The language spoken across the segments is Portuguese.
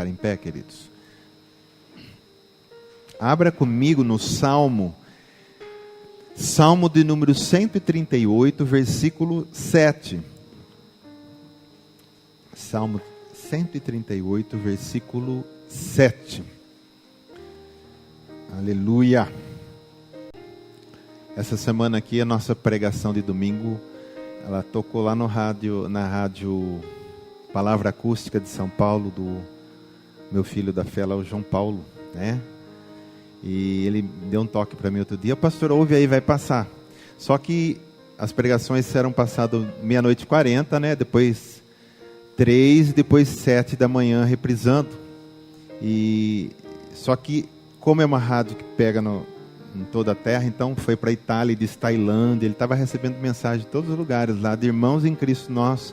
Em pé, queridos. Abra comigo no Salmo de número 138, versículo 7. Salmo 138, versículo 7. Aleluia. Essa semana aqui, a nossa pregação de domingo, ela tocou lá na rádio Palavra Acústica de São Paulo, do meu filho da fé lá, o João Paulo, né? E ele deu um toque para mim outro dia: pastor, ouve aí, vai passar. Só que as pregações serão passadas 00:40, né? Depois 3, depois 7 da manhã, reprisando. E só que, como é uma rádio que pega em toda a terra, então foi para a Itália, de Tailândia. Ele estava recebendo mensagem de todos os lugares lá, de irmãos em Cristo nossos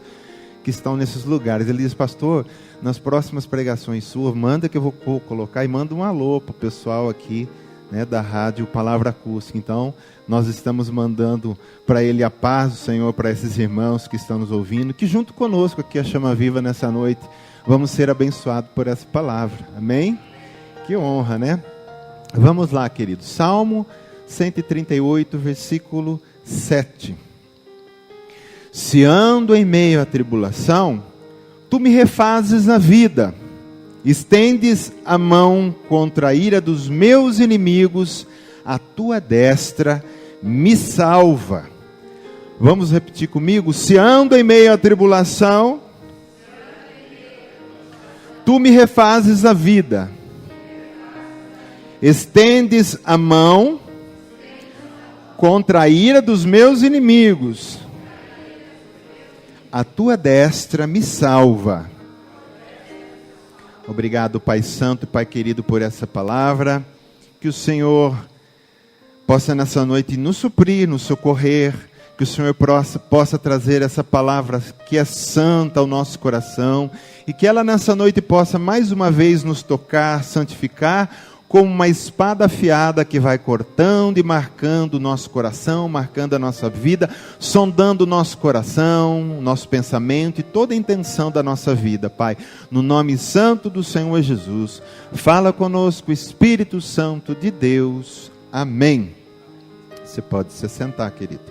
que estão nesses lugares. Ele diz: pastor, nas próximas pregações suas, manda que eu vou colocar, e manda um alô para o pessoal aqui, né, da rádio Palavra Acústica. Então, nós estamos mandando para ele a paz do Senhor, para esses irmãos que estão nos ouvindo, que junto conosco aqui, a Chama Viva, nessa noite, vamos ser abençoados por essa palavra. Amém? Que honra, né? Vamos lá, queridos. Salmo 138, versículo 7. Se ando em meio à tribulação, tu me refazes a vida, estendes a mão contra a ira dos meus inimigos, a tua destra me salva. Vamos repetir comigo? Se ando em meio à tribulação, tu me refazes a vida, estendes a mão contra a ira dos meus inimigos, a tua destra me salva. Obrigado, Pai Santo e Pai querido, por essa palavra. Que o Senhor possa nessa noite nos suprir, nos socorrer. Que o Senhor possa trazer essa palavra que é santa ao nosso coração. E que ela nessa noite possa mais uma vez nos tocar, santificar, como uma espada afiada que vai cortando e marcando o nosso coração, marcando a nossa vida, sondando o nosso coração, nosso pensamento e toda a intenção da nossa vida, Pai. No nome santo do Senhor Jesus, fala conosco, Espírito Santo de Deus. Amém. Você pode se sentar, querido.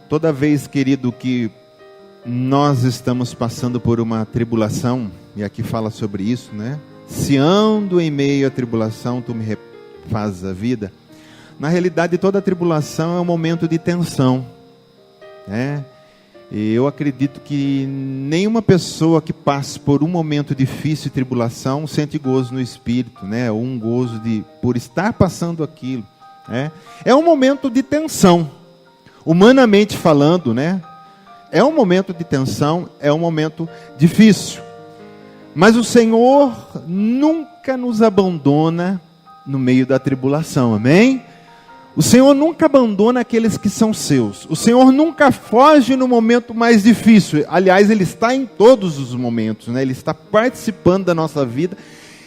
Toda vez, querido, que nós estamos passando por uma tribulação, e aqui fala sobre isso, né? Se ando em meio à tribulação, tu me refazes a vida. Na realidade, toda tribulação é um momento de tensão, né? E eu acredito que nenhuma pessoa que passe por um momento difícil de tribulação sente gozo no espírito, né? Ou um gozo por estar passando aquilo, né? É um momento de tensão, humanamente falando, né? É um momento de tensão, é um momento difícil. Mas o Senhor nunca nos abandona no meio da tribulação, amém? O Senhor nunca abandona aqueles que são seus. O Senhor nunca foge no momento mais difícil. Aliás, Ele está em todos os momentos, né? Ele está participando da nossa vida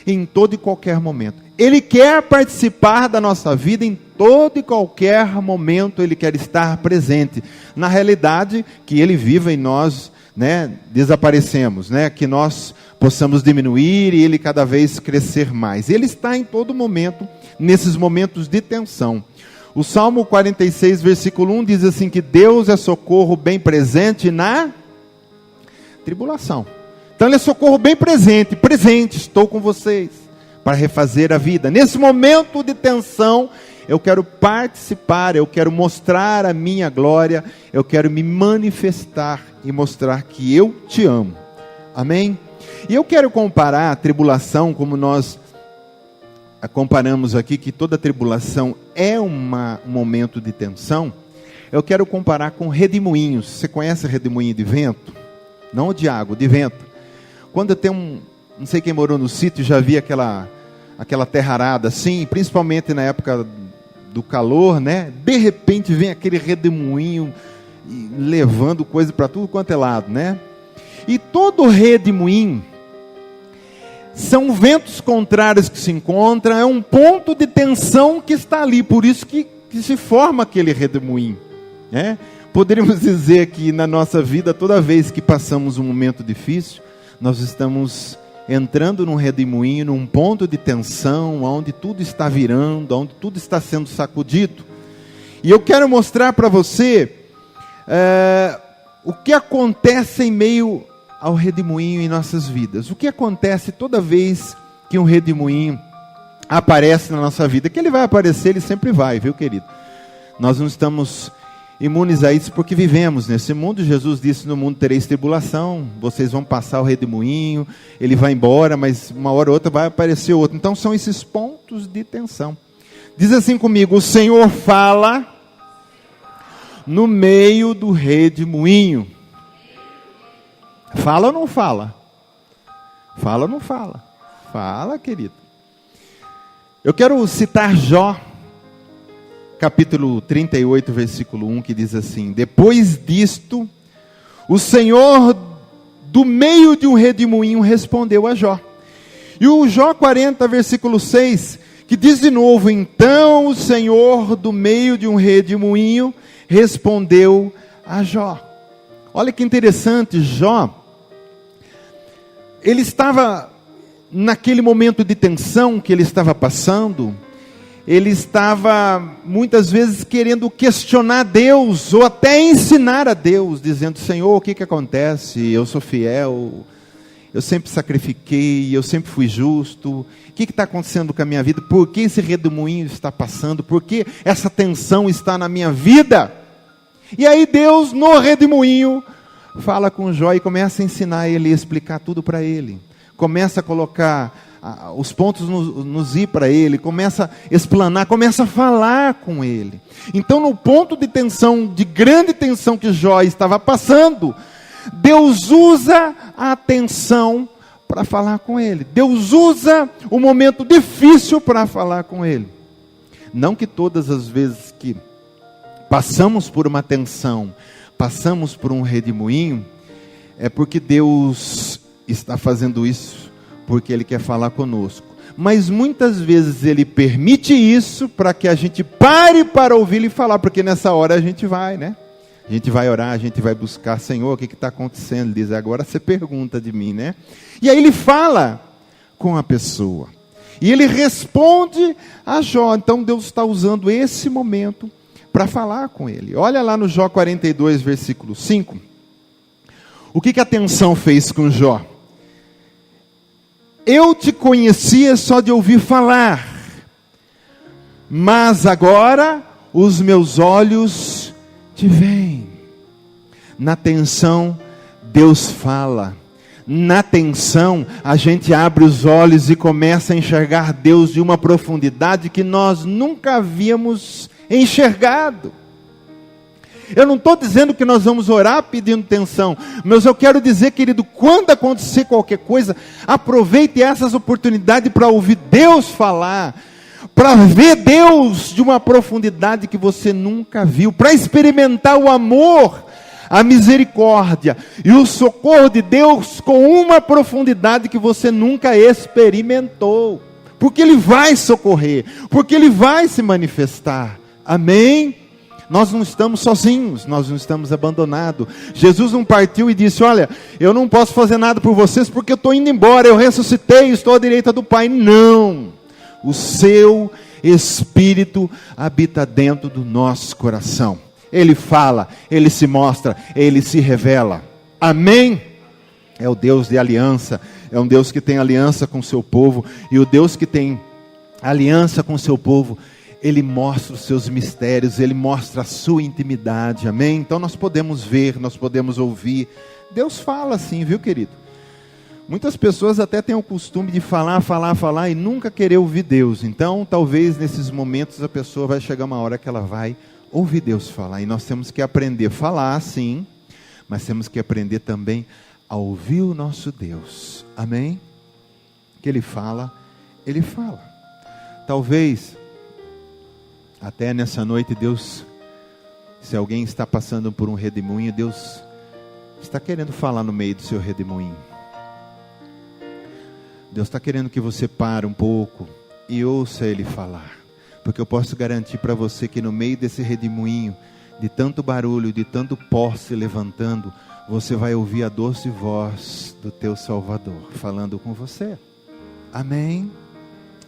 em todo e qualquer momento. Ele quer participar da nossa vida em todo e qualquer momento. Ele quer estar presente. Na realidade, que Ele viva em nós, né? Desaparecemos, né? Que nós possamos diminuir e Ele cada vez crescer mais. Ele está em todo momento, nesses momentos de tensão. O Salmo 46, versículo 1 diz assim, que Deus é socorro bem presente na tribulação. Então Ele é socorro bem presente, estou com vocês, para refazer a vida. Nesse momento de tensão, eu quero participar, eu quero mostrar a minha glória, eu quero me manifestar e mostrar que eu te amo. Amém? E eu quero comparar a tribulação, como nós comparamos aqui, que toda tribulação é um momento de tensão. Eu quero comparar com redemoinhos. Você conhece redemoinho de vento? Não de água, de vento. Quando eu tenho não sei quem morou no sítio, já vi aquela terra arada assim, principalmente na época do calor, né? De repente vem aquele redemoinho levando coisa para tudo quanto é lado, né? E todo redemoinho são ventos contrários que se encontram, é um ponto de tensão que está ali, por isso que se forma aquele redemoinho, né? Poderíamos dizer que na nossa vida, toda vez que passamos um momento difícil, nós estamos entrando num redemoinho, num ponto de tensão, onde tudo está virando, onde tudo está sendo sacudido. E eu quero mostrar para você o que acontece em meio ao redemoinho em nossas vidas. O que acontece toda vez que um redemoinho aparece na nossa vida. Que ele vai aparecer, ele sempre vai, viu, querido? Nós não estamos imunes a isso porque vivemos nesse mundo. Jesus disse: no mundo tereis tribulação, vocês vão passar o redemoinho, ele vai embora, mas uma hora ou outra vai aparecer outro. Então são esses pontos de tensão. Diz assim comigo: o Senhor fala no meio do redemoinho. Fala ou não fala? Fala ou não fala? Fala, querido. Eu quero citar Jó, capítulo 38, versículo 1, que diz assim: depois disto, o Senhor do meio de um redemoinho respondeu a Jó. E o Jó 40, versículo 6, que diz de novo: então o Senhor do meio de um redemoinho respondeu a Jó. Olha que interessante, Jó, ele estava naquele momento de tensão que ele estava passando. Ele estava muitas vezes querendo questionar Deus, ou até ensinar a Deus, dizendo: Senhor, o que acontece? Eu sou fiel, eu sempre sacrifiquei, eu sempre fui justo. O que está acontecendo com a minha vida? Por que esse redemoinho está passando? Por que essa tensão está na minha vida? E aí Deus, no redemoinho, fala com Jó e começa a ensinar ele, a explicar tudo para ele. Começa a colocar os pontos nos i para ele, começa a explanar, começa a falar com ele. Então, no ponto de tensão, de grande tensão que Jó estava passando, Deus usa a tensão para falar com ele. Deus usa o momento difícil para falar com ele. Não que todas as vezes que passamos por uma tensão, passamos por um redemoinho, é porque Deus está fazendo isso porque Ele quer falar conosco. Mas muitas vezes Ele permite isso para que a gente pare para ouvir e falar, porque nessa hora a gente vai, né? A gente vai orar, a gente vai buscar: Senhor, o que está acontecendo? Ele diz: agora você pergunta de mim, né? E aí Ele fala com a pessoa. E Ele responde a Jó. Então Deus está usando esse momento para falar com ele. Olha lá no Jó 42, versículo 5. O que a tensão fez com Jó? Eu te conhecia só de ouvir falar, mas agora os meus olhos te veem. Na tensão, Deus fala. Na tensão, a gente abre os olhos e começa a enxergar Deus de uma profundidade que nós nunca havíamos enxergado. Eu não estou dizendo que nós vamos orar pedindo tensão, mas eu quero dizer, querido, quando acontecer qualquer coisa, aproveite essas oportunidades para ouvir Deus falar, para ver Deus de uma profundidade que você nunca viu, para experimentar o amor, a misericórdia e o socorro de Deus com uma profundidade que você nunca experimentou, porque Ele vai socorrer, porque Ele vai se manifestar. Amém? Nós não estamos sozinhos, nós não estamos abandonados. Jesus não partiu e disse: olha, eu não posso fazer nada por vocês porque eu estou indo embora, eu ressuscitei, estou à direita do Pai. Não, o seu Espírito habita dentro do nosso coração. Ele fala, Ele se mostra, Ele se revela. Amém? É o Deus de aliança, é um Deus que tem aliança com o seu povo. E o Deus que tem aliança com o seu povo, Ele mostra os seus mistérios, Ele mostra a sua intimidade, amém? Então nós podemos ver, nós podemos ouvir. Deus fala assim, viu, querido? Muitas pessoas até têm o costume de falar e nunca querer ouvir Deus. Então talvez nesses momentos a pessoa vai chegar uma hora que ela vai ouvir Deus falar. E nós temos que aprender a falar, sim, mas temos que aprender também a ouvir o nosso Deus, amém? Que Ele fala, Ele fala. Talvez até nessa noite Deus, se alguém está passando por um redemoinho, Deus está querendo falar no meio do seu redemoinho. Deus está querendo que você pare um pouco e ouça Ele falar. Porque eu posso garantir para você que no meio desse redemoinho, de tanto barulho, de tanto pó se levantando, você vai ouvir a doce voz do teu Salvador falando com você. Amém?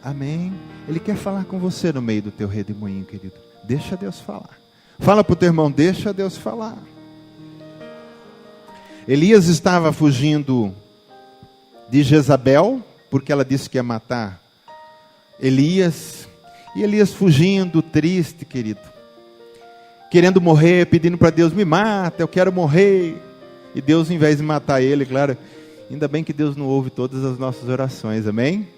Amém? Ele quer falar com você no meio do teu redemoinho, querido. Deixa Deus falar. Fala para o teu irmão, deixa Deus falar. Elias estava fugindo de Jezabel, porque ela disse que ia matar Elias. E Elias fugindo, triste, querido, querendo morrer, pedindo para Deus, me mata, eu quero morrer. E Deus, em vez de matar ele, claro, ainda bem que Deus não ouve todas as nossas orações, amém?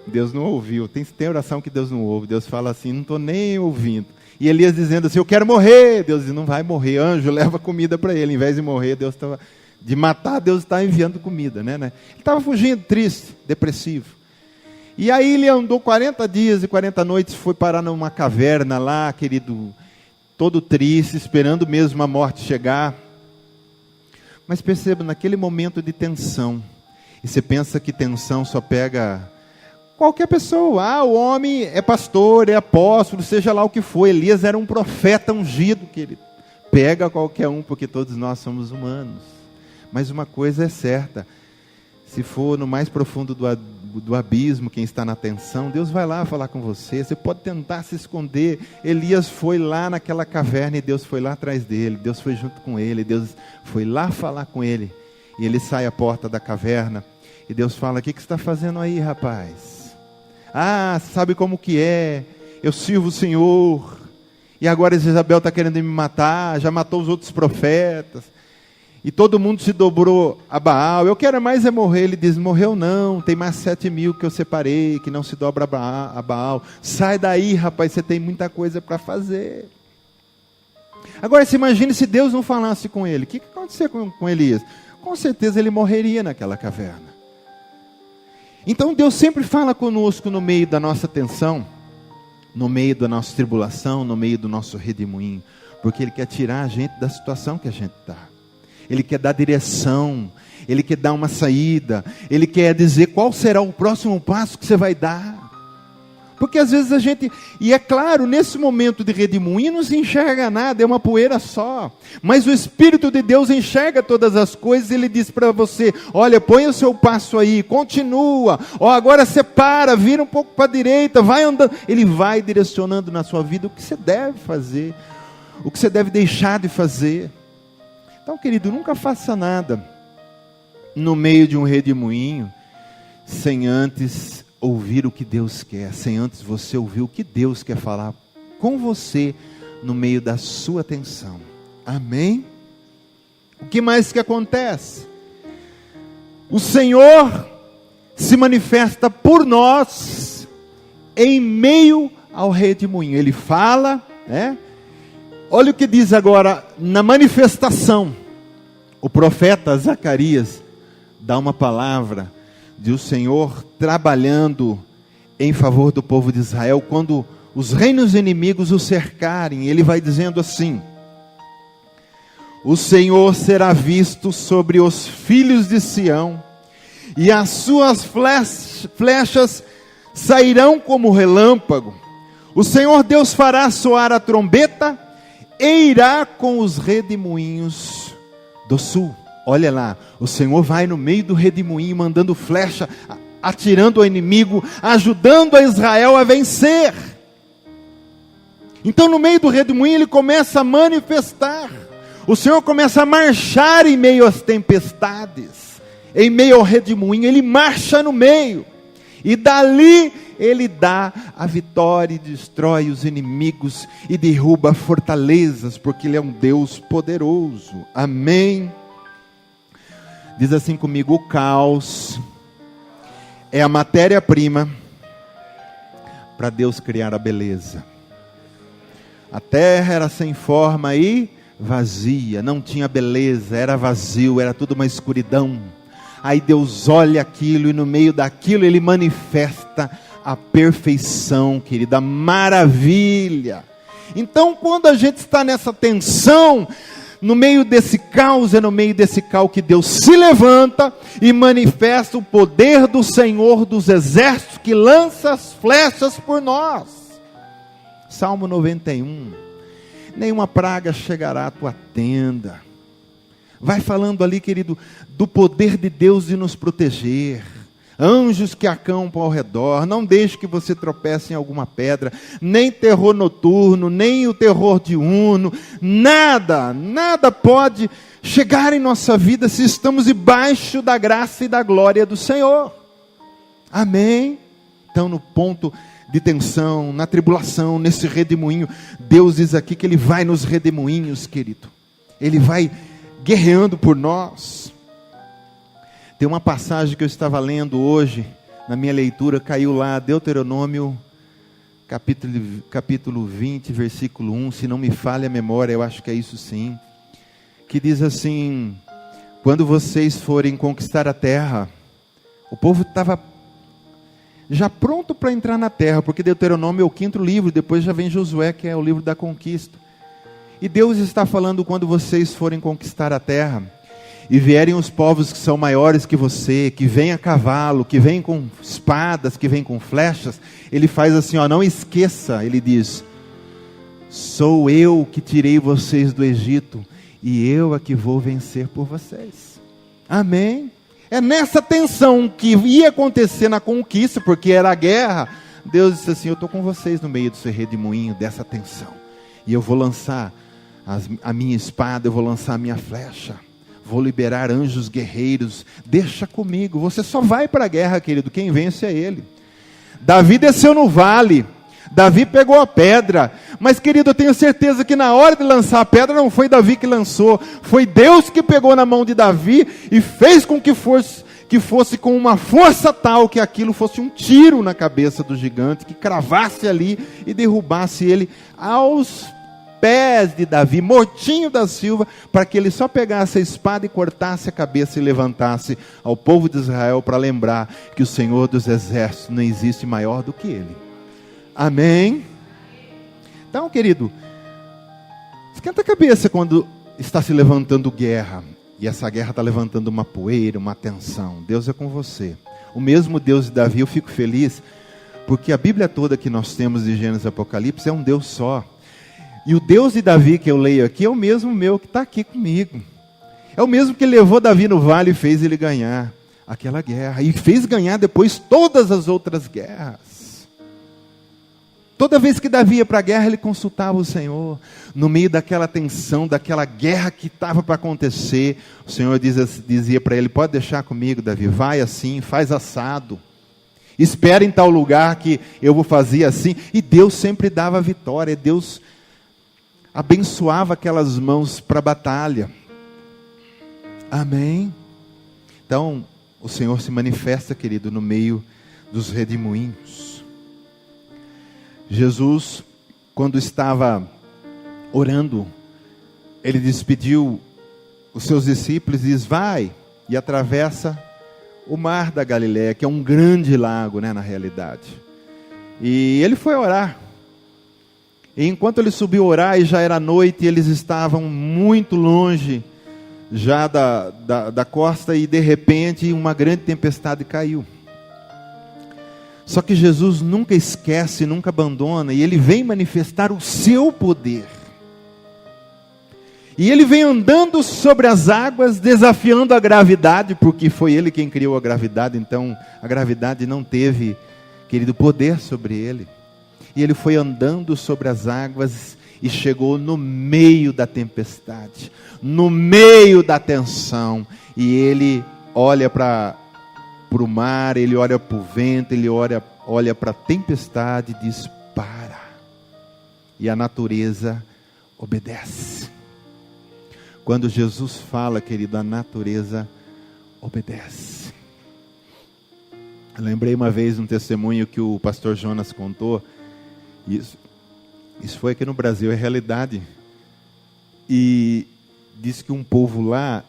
Deus não ouviu. Tem oração que Deus não ouve. Deus fala assim, não estou nem ouvindo. E Elias dizendo assim, eu quero morrer. Deus diz, não vai morrer, anjo, leva comida para ele. Em vez de morrer, de matar, Deus está enviando comida, né? Ele estava fugindo, triste, depressivo. E aí ele andou 40 dias e 40 noites, foi parar numa caverna lá, querido, todo triste, esperando mesmo a morte chegar. Mas perceba, naquele momento de tensão, e você pensa que tensão só pega qualquer pessoa. O homem é pastor, é apóstolo, seja lá o que for. Elias era um profeta ungido, querido. Pega qualquer um, porque todos nós somos humanos. Mas uma coisa é certa, se for no mais profundo do abismo, quem está na tensão, Deus vai lá falar com você. Você pode tentar se esconder. Elias foi lá naquela caverna e Deus foi lá atrás dele. Deus foi junto com ele. Deus foi lá falar com ele. E ele sai à porta da caverna e Deus fala, o que você está fazendo aí, rapaz? Sabe como que é? Eu sirvo o Senhor. E agora Jezabel está querendo me matar. Já matou os outros profetas. E todo mundo se dobrou a Baal. Eu quero mais é morrer. Ele diz, morreu não. Tem mais 7.000 que eu separei, que não se dobra a Baal. Sai daí, rapaz, você tem muita coisa para fazer. Agora, se imagine se Deus não falasse com ele. O que aconteceu com Elias? Com certeza ele morreria naquela caverna. Então Deus sempre fala conosco no meio da nossa tensão, no meio da nossa tribulação, no meio do nosso redemoinho. Porque Ele quer tirar a gente da situação que a gente está. Ele quer dar direção, Ele quer dar uma saída, Ele quer dizer qual será o próximo passo que você vai dar. Porque às vezes a gente, e é claro, nesse momento de redemoinho não se enxerga nada, é uma poeira só. Mas o Espírito de Deus enxerga todas as coisas e Ele diz para você, olha, põe o seu passo aí, continua, agora você para, vira um pouco para a direita, vai andando. Ele vai direcionando na sua vida o que você deve fazer, o que você deve deixar de fazer. Então, querido, nunca faça nada no meio de um redemoinho sem antes ouvir o que Deus quer, sem antes você ouvir o que Deus quer falar com você no meio da sua tensão. Amém? O que mais que acontece? O Senhor se manifesta por nós em meio ao redemoinho. Ele fala, né? Olha o que diz agora na manifestação. O profeta Zacarias dá uma palavra de o Senhor trabalhando em favor do povo de Israel. Quando os reinos inimigos o cercarem, ele vai dizendo assim: o Senhor será visto sobre os filhos de Sião, e as suas flechas sairão como relâmpago. O Senhor Deus fará soar a trombeta e irá com os redemoinhos do sul. Olha lá, o Senhor vai no meio do redemoinho, mandando flecha, atirando ao inimigo, ajudando a Israel a vencer. Então no meio do redemoinho ele começa a manifestar. O Senhor começa a marchar em meio às tempestades, em meio ao redemoinho, Ele marcha no meio. E dali Ele dá a vitória e destrói os inimigos e derruba fortalezas, porque Ele é um Deus poderoso. Amém? Diz assim comigo: o caos é a matéria-prima para Deus criar a beleza. A terra era sem forma e vazia, não tinha beleza, era vazio, era tudo uma escuridão. Aí Deus olha aquilo e no meio daquilo Ele manifesta a perfeição, querida, a maravilha. Então quando a gente está nessa tensão, no meio desse caos, é no meio desse caos que Deus se levanta e manifesta o poder do Senhor dos exércitos, que lança as flechas por nós. Salmo 91. nenhuma praga chegará à tua tenda. Vai falando ali, querido, do poder de Deus de nos proteger. Anjos que acampam ao redor, não deixe que você tropece em alguma pedra, nem terror noturno, nem o terror diurno, nada pode chegar em nossa vida se estamos debaixo da graça e da glória do Senhor. Amém? Então, no ponto de tensão, na tribulação, nesse redemoinho, Deus diz aqui que Ele vai nos redemoinhos, querido. Ele vai guerreando por nós. Tem uma passagem que eu estava lendo hoje, na minha leitura, caiu lá, Deuteronômio, capítulo 20, versículo 1, se não me falha a memória, eu acho que é isso sim, que diz assim: quando vocês forem conquistar a terra, o povo estava já pronto para entrar na terra, porque Deuteronômio é o 5º livro, depois já vem Josué, que é o livro da conquista. E Deus está falando, quando vocês forem conquistar a terra, e vierem os povos que são maiores que você, que vêm a cavalo, que vêm com espadas, que vêm com flechas, Ele faz assim, ó, não esqueça, Ele diz: sou eu que tirei vocês do Egito, e eu é que vou vencer por vocês. Amém? É nessa tensão que ia acontecer na conquista, porque era a guerra, Deus disse assim: eu estou com vocês no meio desse redemoinho, dessa tensão, e eu vou lançar a minha espada, eu vou lançar a minha flecha, vou liberar anjos guerreiros, deixa comigo, você só vai para a guerra, querido, quem vence é Ele. Davi desceu no vale, Davi pegou a pedra, mas querido, eu tenho certeza que na hora de lançar a pedra, não foi Davi que lançou, foi Deus que pegou na mão de Davi, e fez com que fosse com uma força tal, que aquilo fosse um tiro na cabeça do gigante, que cravasse ali, e derrubasse ele aos pés de Davi, mortinho da Silva, para que ele só pegasse a espada e cortasse a cabeça e levantasse ao povo de Israel, para lembrar que o Senhor dos exércitos não existe maior do que Ele. Amém? Então, querido, esquenta a cabeça quando está se levantando guerra, e essa guerra está levantando uma poeira, uma tensão. Deus é com você. O mesmo Deus de Davi, eu fico feliz, porque a Bíblia toda que nós temos de Gênesis e Apocalipse é um Deus só. E o Deus de Davi que eu leio aqui é o mesmo meu que está aqui comigo. É o mesmo que levou Davi no vale e fez ele ganhar aquela guerra. E fez ganhar depois todas as outras guerras. Toda vez que Davi ia para a guerra, ele consultava o Senhor. No meio daquela tensão, daquela guerra que estava para acontecer, o Senhor dizia para ele: pode deixar comigo, Davi, vai assim, faz assado. Espera em tal lugar que eu vou fazer assim. E Deus sempre dava vitória. Deus abençoava aquelas mãos para a batalha. Amém? Então, o Senhor se manifesta, querido, no meio dos redemoinhos. Jesus, quando estava orando, Ele despediu os seus discípulos e diz: vai, e atravessa o mar da Galileia, que é um grande lago, né, na realidade. E Ele foi orar. E enquanto ele subiu a orar, e já era noite, e eles estavam muito longe já da costa, e de repente uma grande tempestade caiu. Só que Jesus nunca esquece, nunca abandona, e Ele vem manifestar o seu poder. E Ele vem andando sobre as águas, desafiando a gravidade, porque foi Ele quem criou a gravidade, então a gravidade não teve, querido, poder sobre Ele. E Ele foi andando sobre as águas e chegou no meio da tempestade, no meio da tensão. E Ele olha para o mar, Ele olha para o vento, Ele olha para a tempestade e diz: para. E a natureza obedece. Quando Jesus fala, querido, a natureza obedece. Eu lembrei uma vez um testemunho que o pastor Jonas contou. Isso foi aqui no Brasil, é realidade. E disse que um povo lá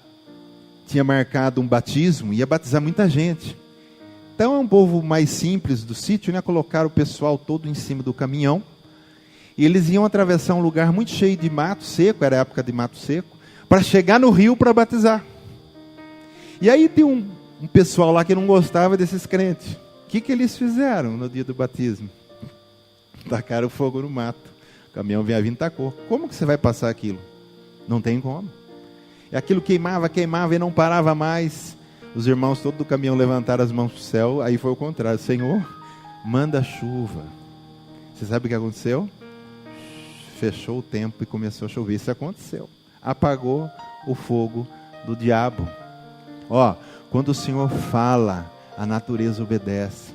tinha marcado um batismo, ia batizar muita gente. Então é um povo mais simples do sítio, né? Colocaram o pessoal todo em cima do caminhão, e eles iam atravessar um lugar muito cheio de mato seco, era a época de mato seco, para chegar no rio para batizar. E aí tem um pessoal lá que não gostava desses crentes. O que eles fizeram no dia do batismo? Tacaram fogo no mato. O caminhão vinha vindo e tacou. Como que você vai passar aquilo? Não tem como. E aquilo queimava e não parava mais. Os irmãos todos do caminhão levantaram as mãos para o céu. Aí foi o contrário. Senhor, manda chuva. Você sabe o que aconteceu? Fechou o tempo e começou a chover. Isso aconteceu. Apagou o fogo do diabo. Ó, quando o Senhor fala, a natureza obedece.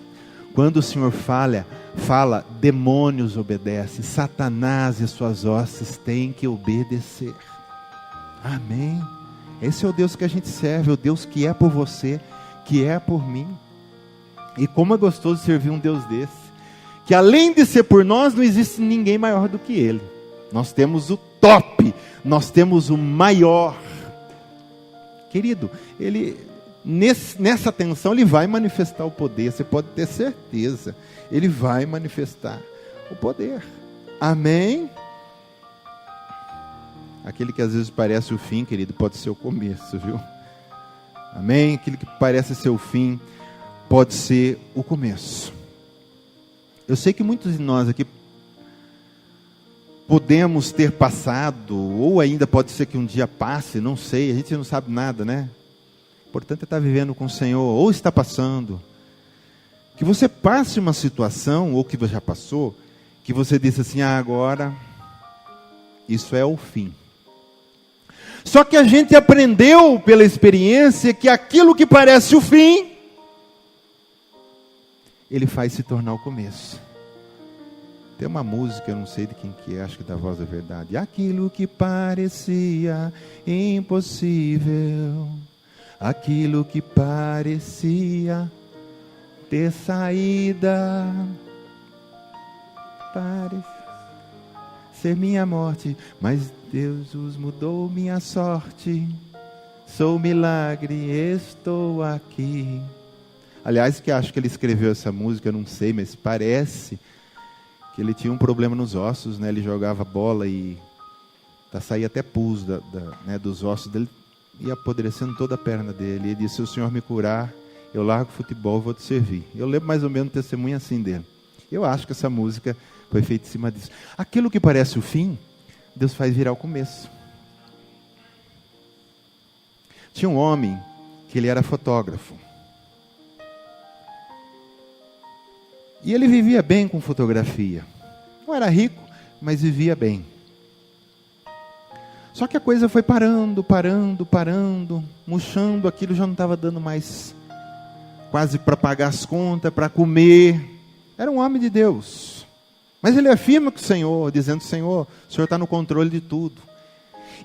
Quando o Senhor fala, demônios obedecem. Satanás e suas hostes têm que obedecer. Amém. Esse é o Deus que a gente serve, o Deus que é por você, que é por mim. E como é gostoso servir um Deus desse, que além de ser por nós, não existe ninguém maior do que Ele. Nós temos o top, nós temos o maior. Querido, Ele, nessa tensão, Ele vai manifestar o poder, você pode ter certeza. Ele vai manifestar o poder. Amém? Aquele que às vezes parece o fim, querido, pode ser o começo, viu? Amém? Aquilo que parece ser o fim, pode ser o começo. Eu sei que muitos de nós aqui podemos ter passado, ou ainda pode ser que um dia passe, não sei, a gente não sabe nada, né? O importante é estar vivendo com o Senhor, ou está passando. Que você passe uma situação, ou que você já passou, que você disse assim, agora, isso é o fim. Só que a gente aprendeu pela experiência que aquilo que parece o fim, ele faz se tornar o começo. Tem uma música, eu não sei de quem que é, acho que da Voz da Verdade. Aquilo que parecia impossível, aquilo que parecia ter saída, parece ser minha morte, mas Deus mudou minha sorte. Sou milagre, estou aqui. Aliás, que acho que ele escreveu essa música, eu não sei, mas parece que ele tinha um problema nos ossos, né? Ele jogava bola e saía até pus dos ossos dele, ia apodrecendo toda a perna dele. Ele disse, se o Senhor me curar, eu largo o futebol e vou te servir. Eu lembro mais ou menos um testemunho assim dele. Eu acho que essa música foi feita em cima disso. Aquilo que parece o fim, Deus faz virar o começo. Tinha um homem que ele era fotógrafo. E ele vivia bem com fotografia. Não era rico, mas vivia bem. Só que a coisa foi parando, murchando, aquilo já não estava dando mais quase para pagar as contas, para comer. Era um homem de Deus. Mas ele afirma com o Senhor, dizendo, Senhor, o Senhor está no controle de tudo.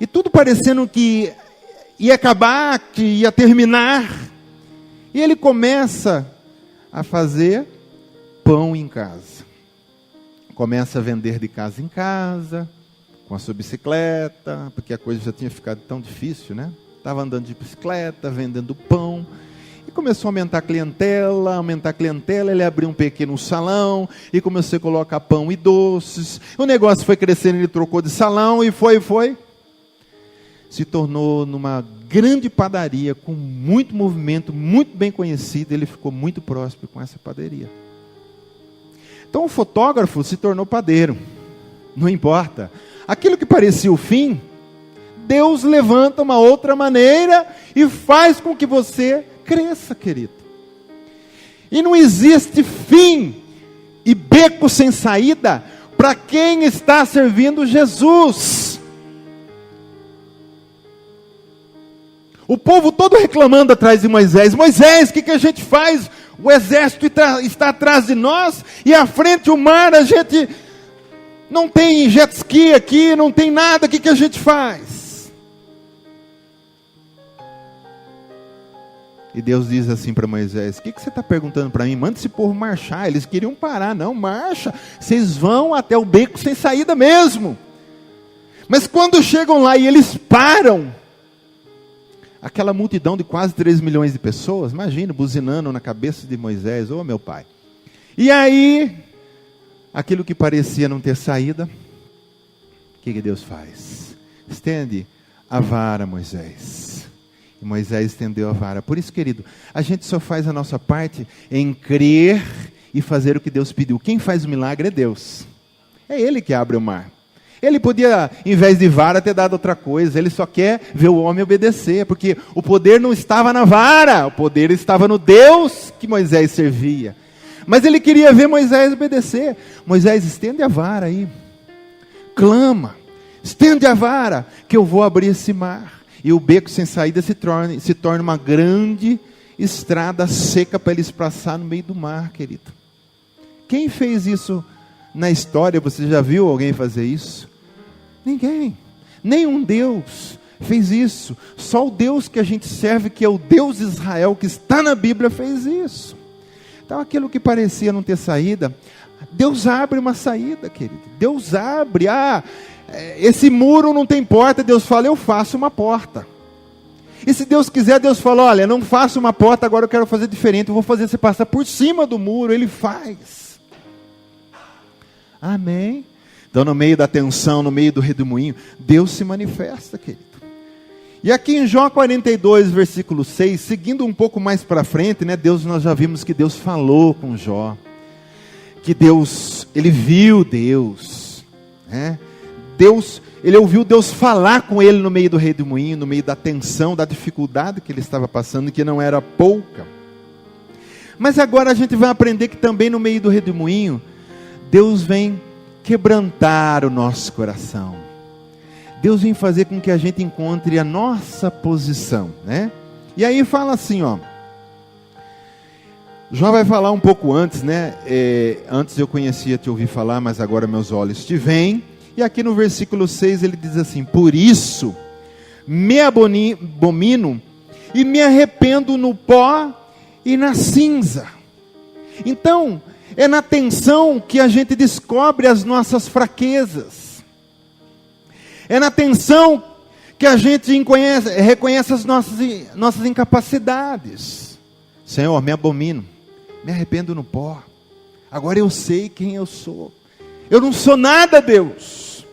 E tudo parecendo que ia acabar, que ia terminar. E ele começa a fazer pão em casa. Começa a vender de casa em casa, com a sua bicicleta, porque a coisa já tinha ficado tão difícil, né? Estava andando de bicicleta, vendendo pão. E começou a aumentar a clientela, ele abriu um pequeno salão, e começou a colocar pão e doces. O negócio foi crescendo, ele trocou de salão, e foi. Se tornou numa grande padaria, com muito movimento, muito bem conhecida, ele ficou muito próspero com essa padaria. Então o fotógrafo se tornou padeiro, não importa. Aquilo que parecia o fim, Deus levanta uma outra maneira, e faz com que você cresça, querido. E não existe fim e beco sem saída para quem está servindo Jesus. O povo todo reclamando atrás de Moisés. Moisés, o que a gente faz? O exército está atrás de nós, e à frente o mar, a gente não tem jet ski aqui, não tem nada, o que a gente faz? E Deus diz assim para Moisés, o que você está perguntando para mim? Manda esse povo marchar. Eles queriam parar, não, marcha, vocês vão até o beco sem saída mesmo. Mas quando chegam lá e eles param, aquela multidão de quase 3 milhões de pessoas, imagina, buzinando na cabeça de Moisés, ô meu pai. E aí, aquilo que parecia não ter saída, o que Deus faz? Estende a vara, Moisés. E Moisés estendeu a vara. Por isso, querido, a gente só faz a nossa parte em crer e fazer o que Deus pediu. Quem faz o milagre é Deus. É Ele que abre o mar. Ele podia, em vez de vara, ter dado outra coisa. Ele só quer ver o homem obedecer, porque o poder não estava na vara, o poder estava no Deus que Moisés servia. Mas ele queria ver Moisés obedecer. Moisés, estende a vara aí, clama, estende a vara, que eu vou abrir esse mar. E o beco sem saída se torna uma grande estrada seca para eles passar no meio do mar, querido. Quem fez isso na história? Você já viu alguém fazer isso? Ninguém. Nenhum Deus fez isso. Só o Deus que a gente serve, que é o Deus de Israel, que está na Bíblia, fez isso. Então aquilo que parecia não ter saída, Deus abre uma saída, querido. Deus abre. Esse muro não tem porta. Deus fala, eu faço uma porta. E se Deus quiser, Deus fala, olha, não faço uma porta, agora eu quero fazer diferente, eu vou fazer você passar por cima do muro. Ele faz. Amém? Então no meio da tensão, no meio do redemoinho, Deus se manifesta, querido. E aqui em Jó 42, versículo 6, seguindo um pouco mais para frente, né, nós já vimos que Deus falou com Jó. Que Deus, ele viu Deus, né? Ele ouviu Deus falar com ele no meio do redemoinho, no meio da tensão, da dificuldade que ele estava passando, que não era pouca. Mas agora a gente vai aprender que também no meio do redemoinho, Deus vem quebrantar o nosso coração. Deus vem fazer com que a gente encontre a nossa posição, né? E aí fala assim, ó. Jó vai falar um pouco antes, né? Antes eu conhecia, te ouvi falar, mas agora meus olhos te veem. E aqui no versículo 6 ele diz assim: por isso me abomino e me arrependo no pó e na cinza. Então, é na tensão que a gente descobre as nossas fraquezas. É na tensão que a gente reconhece as nossas incapacidades. Senhor, me abomino, me arrependo no pó. Agora eu sei quem eu sou. Eu não sou nada, Deus.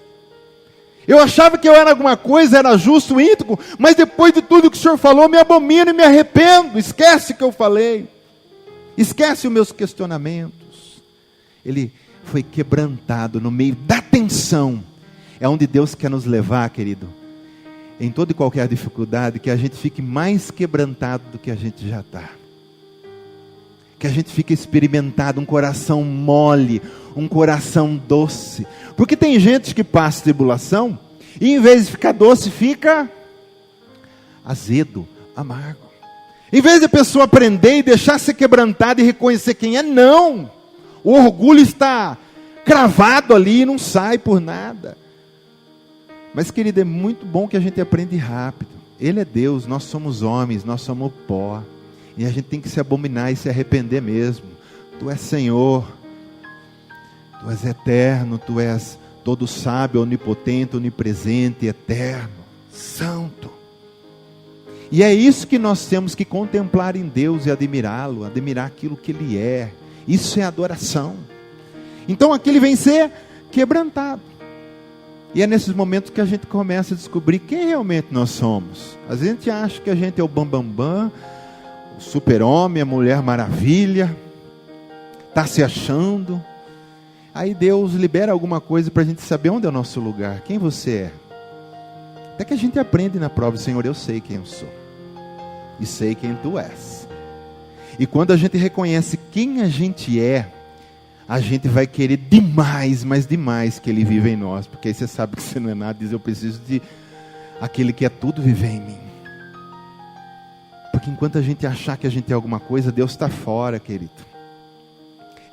Eu achava que eu era alguma coisa, era justo, íntegro, mas depois de tudo que o Senhor falou, me abomino e me arrependo. Esquece o que eu falei. Esquece os meus questionamentos. Ele foi quebrantado no meio da tensão. É onde Deus quer nos levar, querido. Em toda e qualquer dificuldade, que a gente fique mais quebrantado do que a gente já está. Que a gente fique experimentado, um coração mole, um coração doce. Porque tem gente que passa tribulação, e em vez de ficar doce, fica azedo, amargo. Em vez de a pessoa aprender e deixar ser quebrantada e reconhecer quem é, não. O orgulho está cravado ali e não sai por nada. Mas, querido, é muito bom que a gente aprende rápido. Ele é Deus, nós somos homens, nós somos pó. E a gente tem que se abominar e se arrepender mesmo. Tu és Senhor, Tu és eterno, Tu és todo sábio, onipotente, onipresente, eterno, santo. E é isso que nós temos que contemplar em Deus e admirá-lo, admirar aquilo que Ele é. Isso é adoração. Então aqui Ele vem ser quebrantado. E é nesses momentos que a gente começa a descobrir quem realmente nós somos. Às vezes a gente acha que a gente é o bambambam, o super-homem, a mulher maravilha, está se achando. Aí Deus libera alguma coisa para a gente saber onde é o nosso lugar, quem você é. Até que a gente aprende na prova, Senhor, eu sei quem eu sou. E sei quem Tu és. E quando a gente reconhece quem a gente é, a gente vai querer demais, mas demais que Ele vive em nós. Porque aí você sabe que você não é nada, diz, eu preciso de aquele que é tudo viver em mim. Porque enquanto a gente achar que a gente é alguma coisa, Deus está fora, querido.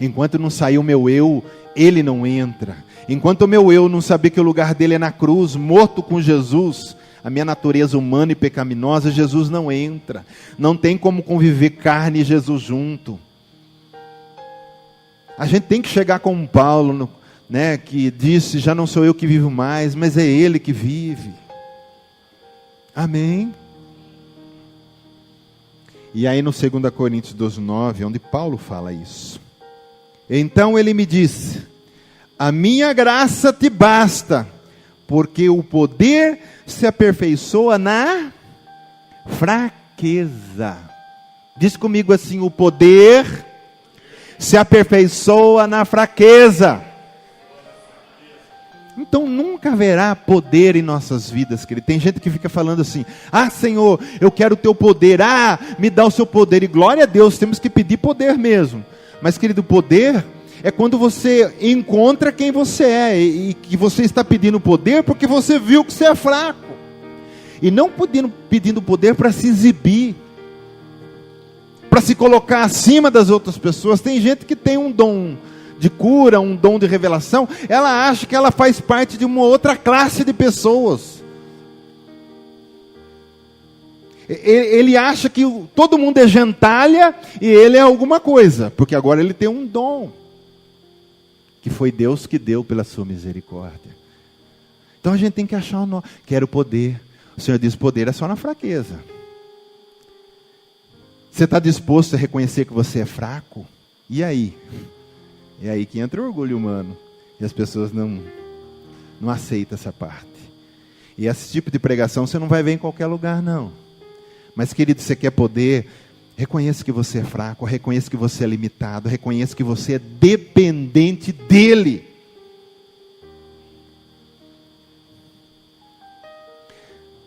Enquanto não sair o meu eu, Ele não entra. Enquanto o meu eu não saber que o lugar dele é na cruz, morto com Jesus, a minha natureza humana e pecaminosa, Jesus não entra. Não tem como conviver carne e Jesus junto. A gente tem que chegar com Paulo, né, que disse, já não sou eu que vivo mais, mas é Ele que vive. Amém? E aí no 2 Coríntios 12:9, onde Paulo fala isso. Então ele me disse, a minha graça te basta, porque o poder se aperfeiçoa na fraqueza. Diz comigo assim, o poder se aperfeiçoa na fraqueza. Então nunca haverá poder em nossas vidas, querido. Tem gente que fica falando assim: ah, Senhor, eu quero o teu poder, me dá o seu poder. E glória a Deus, temos que pedir poder mesmo. Mas, querido, poder é quando você encontra quem você é, e que você está pedindo poder porque você viu que você é fraco. E não pedindo poder para se exibir, para se colocar acima das outras pessoas. Tem gente que tem um dom de cura, um dom de revelação, ela acha que ela faz parte de uma outra classe de pessoas. Ele acha que todo mundo é gentalha e ele é alguma coisa, porque agora ele tem um dom, que foi Deus que deu pela sua misericórdia. Então a gente tem que achar o nome. Quero poder. O Senhor diz: poder é só na fraqueza. Você está disposto a reconhecer que você é fraco? E aí? É aí que entra o orgulho humano. E as pessoas não aceitam essa parte. E esse tipo de pregação você não vai ver em qualquer lugar, não. Mas, querido, você quer poder? Reconheça que você é fraco, reconheça que você é limitado, reconheça que você é dependente dEle.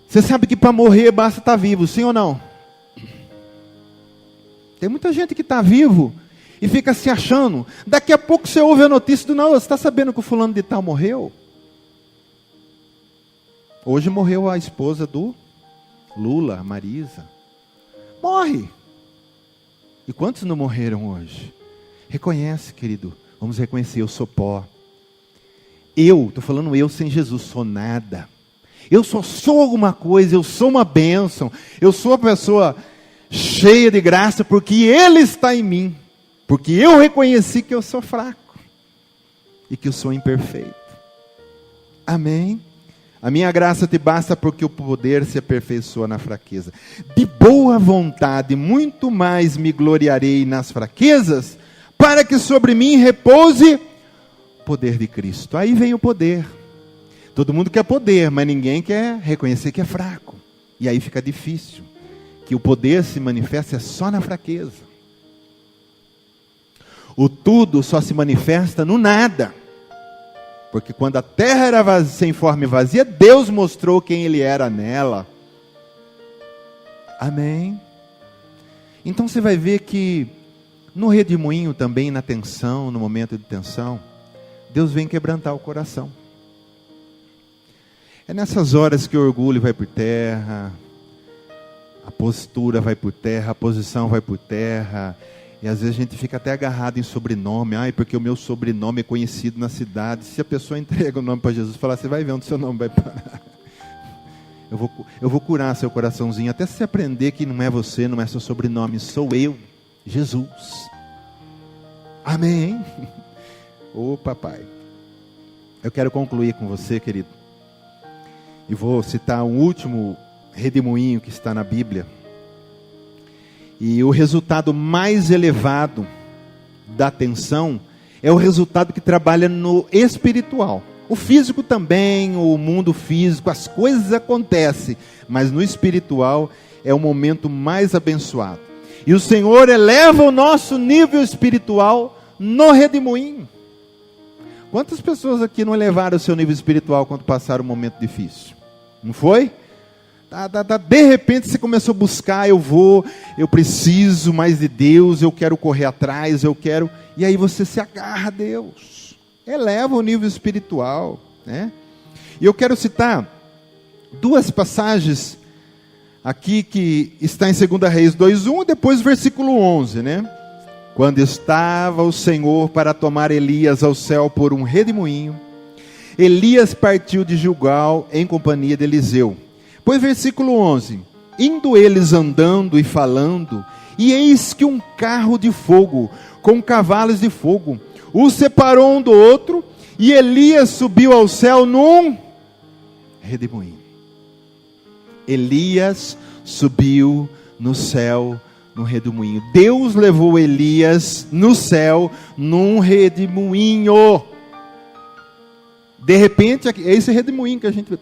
Você sabe que para morrer basta estar vivo, sim ou não? Tem muita gente que está vivo e fica se achando. Daqui a pouco você ouve a notícia do: não, você está sabendo que o fulano de tal morreu? Hoje morreu a esposa do Lula, a Marisa. Morre. E quantos não morreram hoje? Reconhece, querido. Vamos reconhecer: eu sou pó. Estou falando eu sem Jesus, sou nada. Eu só sou alguma coisa, eu sou uma bênção. Eu sou a pessoa cheia de graça porque Ele está em mim. Porque eu reconheci que eu sou fraco e que eu sou imperfeito. Amém? A minha graça te basta porque o poder se aperfeiçoa na fraqueza. De boa vontade, muito mais me gloriarei nas fraquezas, para que sobre mim repouse o poder de Cristo. Aí vem o poder. Todo mundo quer poder, mas ninguém quer reconhecer que é fraco. E aí fica difícil. Que o poder se manifesta só na fraqueza. O tudo só se manifesta no nada. Porque quando a terra era vazia, sem forma e vazia, Deus mostrou quem Ele era nela. Amém? Então você vai ver que no redemoinho também, na tensão, no momento de tensão, Deus vem quebrantar o coração. É nessas horas que o orgulho vai por terra, a postura vai por terra, a posição vai por terra. E às vezes a gente fica até agarrado em sobrenome. Porque o meu sobrenome é conhecido na cidade. Se a pessoa entrega o nome para Jesus e falar: você vai ver onde seu nome vai parar. Eu vou curar seu coraçãozinho. Até se aprender que não é você, não é seu sobrenome. Sou eu, Jesus. Amém? Ô papai. Eu quero concluir com você, querido. E vou citar um último redemoinho que está na Bíblia. E o resultado mais elevado da tensão é o resultado que trabalha no espiritual. O físico também, o mundo físico, as coisas acontecem, mas no espiritual é o momento mais abençoado. E o Senhor eleva o nosso nível espiritual no redemoinho. Quantas pessoas aqui não elevaram o seu nível espiritual quando passaram um momento difícil? Não foi? De repente você começou a buscar: eu preciso mais de Deus, eu quero correr atrás, e aí você se agarra a Deus, eleva o nível espiritual, né? E eu quero citar duas passagens aqui que está em 2 Reis 2:1 e depois versículo 11, né? Quando estava o Senhor para tomar Elias ao céu por um redemoinho, Elias partiu de Gilgal em companhia de Eliseu. Pois versículo 11: indo eles andando e falando, e eis que um carro de fogo, com cavalos de fogo, os separou um do outro, e Elias subiu ao céu num redemoinho. Elias subiu no céu num redemoinho. Deus levou Elias no céu num redemoinho. De repente, é esse redemoinho que a gente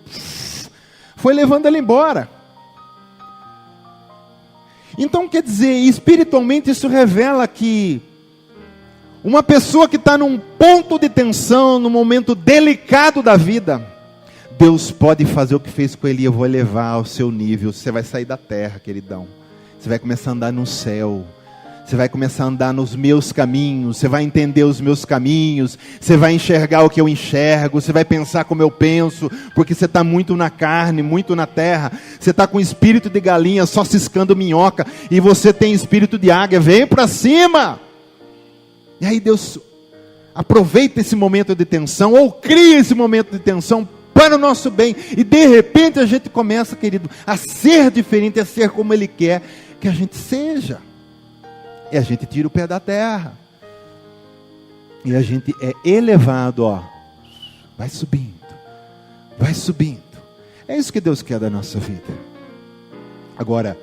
foi levando ele embora. Então, quer dizer, espiritualmente isso revela que uma pessoa que está num ponto de tensão, num momento delicado da vida, Deus pode fazer o que fez com Elias. Eu vou elevar ao seu nível. Você vai sair da terra, queridão. Você vai começar a andar no céu. Você vai começar a andar nos meus caminhos, você vai entender os meus caminhos, você vai enxergar o que eu enxergo, você vai pensar como eu penso, porque você está muito na carne, muito na terra, você está com espírito de galinha, só ciscando minhoca, e você tem espírito de águia, vem para cima. E aí Deus aproveita esse momento de tensão, ou cria esse momento de tensão para o nosso bem, e de repente a gente começa, querido, a ser diferente, a ser como Ele quer que a gente seja. E a gente tira o pé da terra. E a gente é elevado, ó. Vai subindo. Vai subindo. É isso que Deus quer da nossa vida. Agora,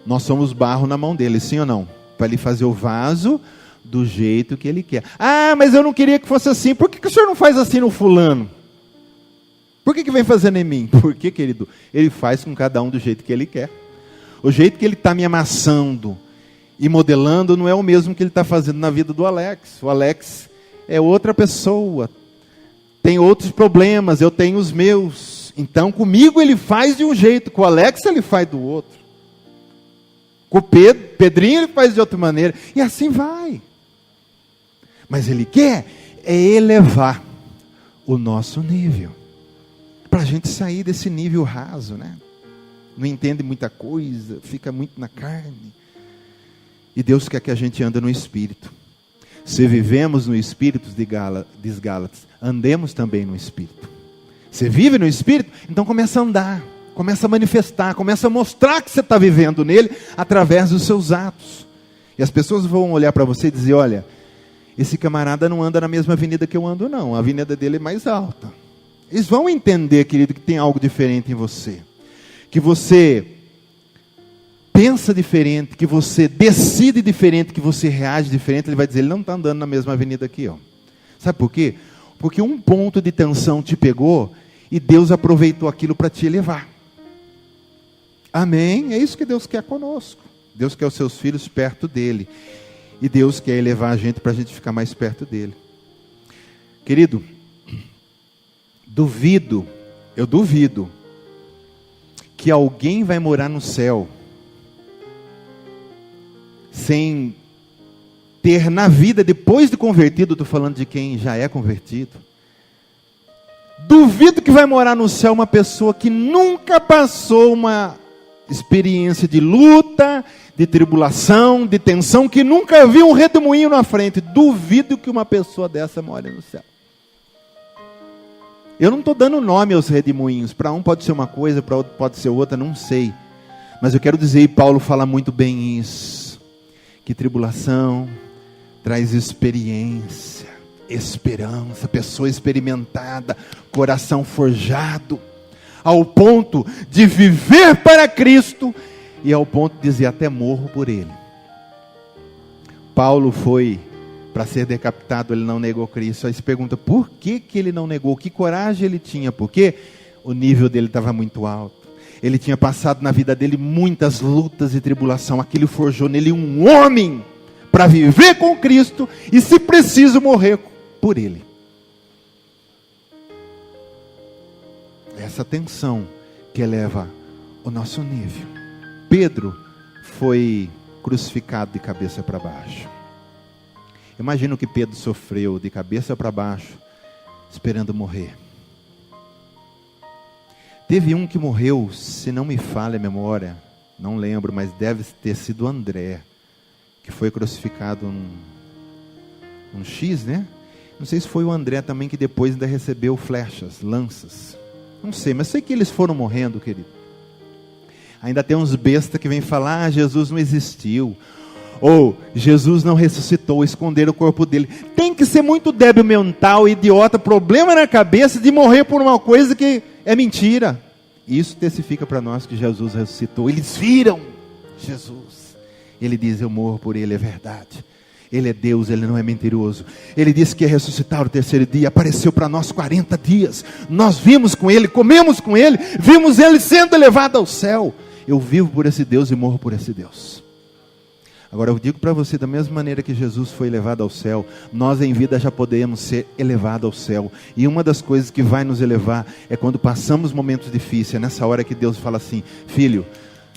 nós somos barro na mão dele, sim ou não? Para Ele fazer o vaso do jeito que Ele quer. Ah, mas eu não queria que fosse assim. Por que o senhor não faz assim no fulano? Por que vem fazendo em mim? Porque, querido, Ele faz com cada um do jeito que Ele quer. O jeito que Ele está me amassando e modelando não é o mesmo que Ele está fazendo na vida do Alex. O Alex é outra pessoa, tem outros problemas, eu tenho os meus. Então comigo Ele faz de um jeito, com o Alex Ele faz do outro. Com o Pedrinho Ele faz de outra maneira. E assim vai. Mas Ele quer elevar o nosso nível. Para a gente sair desse nível raso, né? Não entende muita coisa, fica muito na carne. E Deus quer que a gente ande no Espírito. Se vivemos no Espírito, diz Gálatas, andemos também no Espírito. Você vive no Espírito? Então começa a andar, começa a manifestar, começa a mostrar que você está vivendo nele através dos seus atos. E as pessoas vão olhar para você e dizer, olha, esse camarada não anda na mesma avenida que eu ando não, a avenida dele é mais alta. Eles vão entender, querido, que tem algo diferente em você. Que você pensa diferente, que você decide diferente, que você reage diferente, Ele vai dizer, ele não está andando na mesma avenida aqui, ó. Sabe por quê? Porque um ponto de tensão te pegou e Deus aproveitou aquilo para te elevar. Amém? É isso que Deus quer conosco. Deus quer os seus filhos perto dEle. E Deus quer elevar a gente para a gente ficar mais perto dEle. Querido, eu duvido que alguém vai morar no céu sem ter na vida, depois de convertido, estou falando de quem já é convertido, duvido que vai morar no céu uma pessoa que nunca passou uma experiência de luta, de tribulação, de tensão, que nunca viu um redemoinho na frente. Duvido que uma pessoa dessa more no céu. Eu não estou dando nome aos redemoinhos, para um pode ser uma coisa, para outro pode ser outra, não sei, mas eu quero dizer, e Paulo fala muito bem isso, que tribulação traz experiência, esperança, pessoa experimentada, coração forjado, ao ponto de viver para Cristo, e ao ponto de dizer, até morro por Ele. Paulo foi para ser decapitado, ele não negou Cristo. Aí se pergunta, por que ele não negou? Que coragem ele tinha? Porque o nível dele estava muito alto. Ele tinha passado na vida dele muitas lutas e tribulação. Aquilo forjou nele um homem para viver com Cristo e, se preciso, morrer por Ele. Essa tensão que eleva o nosso nível. Pedro foi crucificado de cabeça para baixo. Imagina o que Pedro sofreu de cabeça para baixo, esperando morrer. Teve um que morreu, se não me falha a memória, não lembro, mas deve ter sido André, que foi crucificado num X, né? Não sei se foi o André também que depois ainda recebeu flechas, lanças. Não sei, mas sei que eles foram morrendo, querido. Ainda tem uns bestas que vêm falar, Jesus não existiu. Ou Jesus não ressuscitou, esconderam o corpo dele. Tem que ser muito débil mental, idiota, problema na cabeça de morrer por uma coisa que é mentira. Isso testifica para nós que Jesus ressuscitou. Eles viram Jesus. Ele diz, eu morro por Ele, é verdade. Ele é Deus, Ele não é mentiroso. Ele disse que ia ressuscitar no terceiro dia. Apareceu para nós 40 dias. Nós vimos com Ele, comemos com Ele. Vimos Ele sendo elevado ao céu. Eu vivo por esse Deus e morro por esse Deus. Agora eu digo para você, da mesma maneira que Jesus foi elevado ao céu, nós em vida já podemos ser elevados ao céu. E uma das coisas que vai nos elevar é quando passamos momentos difíceis. É nessa hora que Deus fala assim: filho,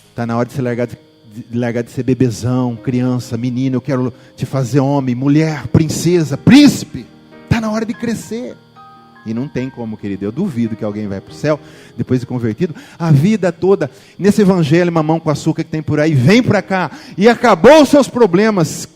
está na hora de você largar de ser bebezão, criança, menino. Eu quero te fazer homem, mulher, princesa, príncipe. Está na hora de crescer. E não tem como, querido. Eu duvido que alguém vai para o céu depois de convertido a vida toda nesse evangelho mamão com açúcar que tem por aí, vem para cá e acabou os seus problemas.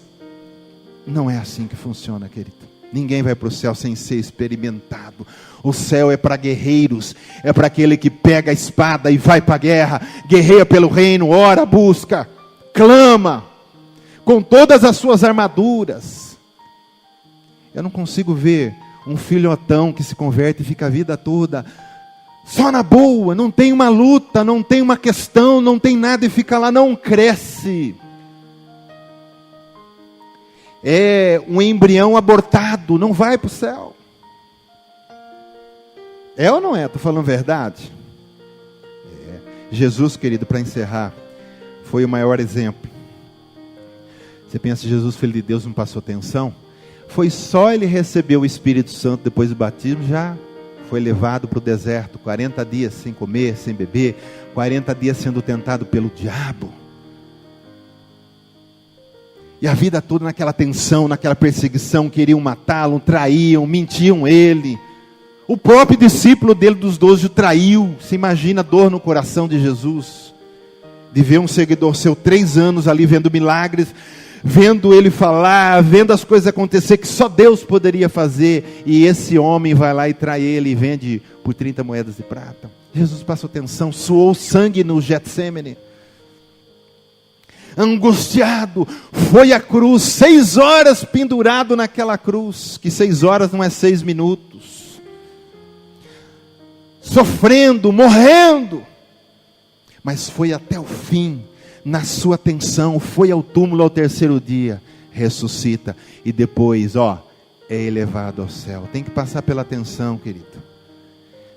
Não é assim que funciona, querido. Ninguém vai para o céu sem ser experimentado. O céu é para guerreiros, é para aquele que pega a espada e vai para a guerra, guerreia pelo reino, ora, busca, clama com todas as suas armaduras. Eu não consigo ver um filhotão que se converte e fica a vida toda só na boa, não tem uma luta, não tem uma questão, não tem nada e fica lá, não cresce. É um embrião abortado, não vai para o céu. É ou não é? Estou falando verdade? É. Jesus, querido, para encerrar, foi o maior exemplo. Você pensa, Jesus, filho de Deus, não passou tensão? Foi só ele receber o Espírito Santo depois do batismo, já foi levado para o deserto, 40 dias sem comer, sem beber, 40 dias sendo tentado pelo diabo. E a vida toda naquela tensão, naquela perseguição, queriam matá-lo, traíam, mentiam ele. O próprio discípulo dele dos 12 o traiu. Você imagina a dor no coração de Jesus, de ver um seguidor seu 3 anos ali vendo milagres, vendo ele falar, vendo as coisas acontecer que só Deus poderia fazer, e esse homem vai lá e trai ele e vende por 30 moedas de prata. Jesus passou tensão, suou sangue no Getsêmani, angustiado, foi à cruz, 6 horas pendurado naquela cruz, que 6 horas não é 6 minutos, sofrendo, morrendo, mas foi até o fim, na sua tensão, foi ao túmulo ao 3º dia, ressuscita, e depois, é elevado ao céu. Tem que passar pela tensão, querido.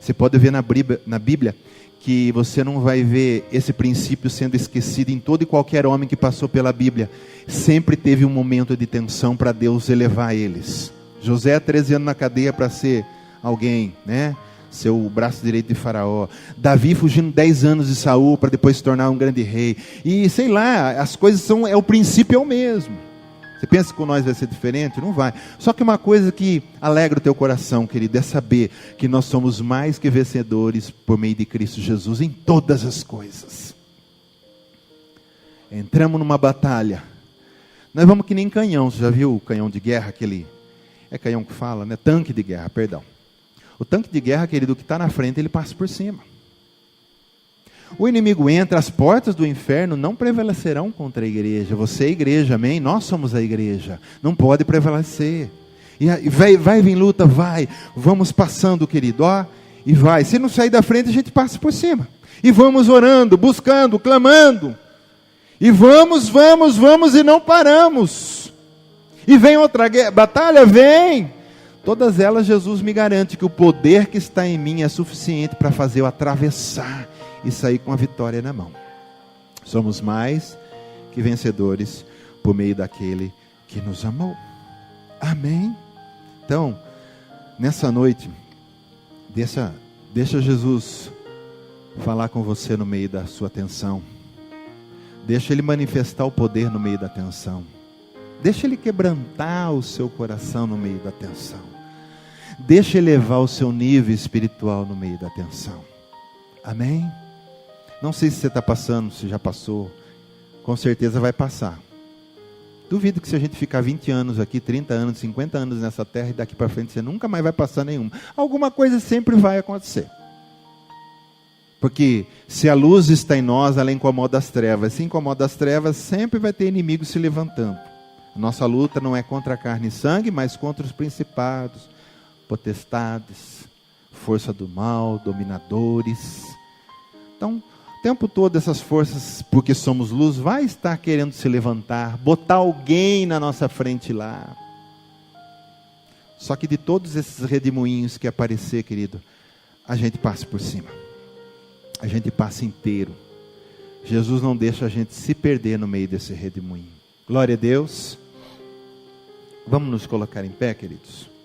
Você pode ver na Bíblia, que você não vai ver esse princípio sendo esquecido em todo e qualquer homem que passou pela Bíblia. Sempre teve um momento de tensão para Deus elevar eles. José, 13 anos na cadeia para ser alguém, né? Ser o braço direito de Faraó. Davi fugindo 10 anos de Saul para depois se tornar um grande rei. E sei lá, as coisas o princípio é o mesmo. Você pensa que com nós vai ser diferente? Não vai. Só que uma coisa que alegra o teu coração, querido, é saber que nós somos mais que vencedores por meio de Cristo Jesus em todas as coisas. Entramos numa batalha. Nós vamos que nem canhão. Você já viu o canhão de guerra? Aquele, é canhão que fala, né? Tanque de guerra, perdão. O tanque de guerra, querido, que está na frente, ele passa por cima. O inimigo entra, as portas do inferno não prevalecerão contra a igreja. Você é a igreja, amém? Nós somos a igreja. Não pode prevalecer. E vai vir luta, vai. Vamos passando, querido, e vai. Se não sair da frente, a gente passa por cima. E vamos orando, buscando, clamando. E vamos e não paramos. E vem outra batalha, vem. Todas elas, Jesus me garante que o poder que está em mim é suficiente para fazer eu atravessar e sair com a vitória na mão. Somos mais que vencedores por meio daquele que nos amou. Amém? Então, nessa noite, deixa Jesus falar com você no meio da sua tensão. Deixa Ele manifestar o poder no meio da tensão. Deixa Ele quebrantar o seu coração no meio da tensão. Deixa Ele elevar o seu nível espiritual no meio da tensão. Amém? Não sei se você está passando, se já passou. Com certeza vai passar. Duvido que se a gente ficar 20 anos aqui, 30 anos, 50 anos nessa terra, e daqui para frente você nunca mais vai passar nenhuma. Alguma coisa sempre vai acontecer. Porque se a luz está em nós, ela incomoda as trevas. Se incomoda as trevas, sempre vai ter inimigo se levantando. Nossa luta não é contra a carne e sangue, mas contra os principados, potestades, força do mal, dominadores. Então, o tempo todo essas forças, porque somos luz, vai estar querendo se levantar, botar alguém na nossa frente lá. Só que de todos esses redemoinhos que aparecer, querido, a gente passa por cima. A gente passa inteiro. Jesus não deixa a gente se perder no meio desse redemoinho. Glória a Deus. Vamos nos colocar em pé, queridos.